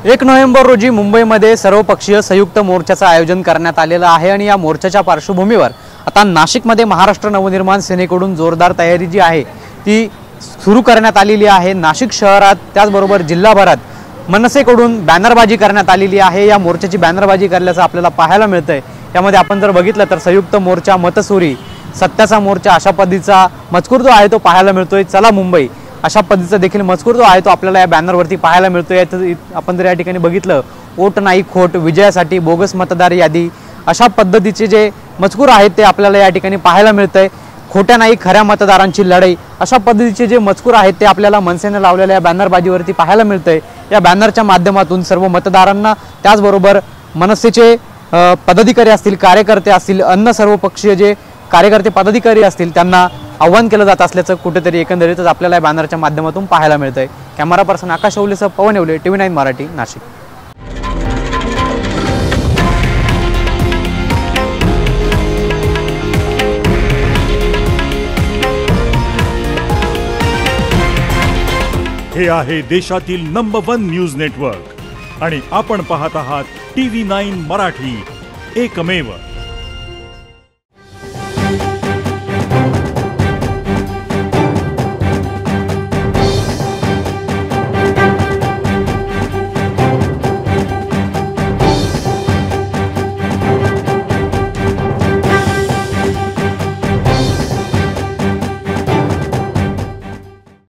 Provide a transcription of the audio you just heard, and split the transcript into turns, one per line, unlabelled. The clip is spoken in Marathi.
1 नोव्हेंबर रोजी मुंबईमध्ये सर्वपक्षीय संयुक्त मोर्चाचं आयोजन करण्यात आलेलं आहे आणि या मोर्चाच्या पार्श्वभूमीवर आता नाशिकमध्ये महाराष्ट्र नवनिर्माण सेनेकडून जोरदार तयारी जी आहे ती सुरू करण्यात आलेली आहे। नाशिक शहरात त्याचबरोबर जिल्हाभरात मनसेकडून बॅनरबाजी करण्यात आलेली आहे। या मोर्चाची बॅनरबाजी करल्याचं आपल्याला पाहायला मिळतंय। यामध्ये आपण जर बघितलं तर संयुक्त मोर्चा, मतसुरी, सत्याचा मोर्चा अशा पद्धतीचा मजकूर जो आहे तो पाहायला मिळतोय। चला मुंबई अशा पद्धतीचा देखील मजकूर जो आहे तो आपल्याला या बॅनरवरती पाहायला मिळतोय। आपण जर या ठिकाणी बघितलं, वोट नाही खोट, विजयासाठी बोगस मतदार यादी अशा पद्धतीचे जे मजकूर आहेत ते आपल्याला या ठिकाणी पाहायला मिळतंय। खोट्या नाही खऱ्या मतदारांची लढाई अशा पद्धतीचे जे मजकूर आहेत ते आपल्याला मनसेने लावलेल्या या बॅनरबाजीवरती पाहायला मिळतंय। या बॅनरच्या माध्यमातून सर्व मतदारांना त्याचबरोबर मनसेचे पदाधिकारी असतील, कार्यकर्ते असतील, अन्य सर्वपक्षीय जे कार्यकर्ते पदाधिकारी असतील त्यांना आव्हान केलं जात असल्याचं कुठेतरी एकंदरीतच आपल्याला या बॅनरच्या माध्यमातून पाहायला मिळतंय। कॅमेरा पर्सन आकाश ओवलेसह पवन येवले, TV9 मराठी, नाशिक।
हे आहे देशातील नंबर 1 न्यूज नेटवर्क आणि आपण पाहत आहात TV9 मराठी, एकमेव।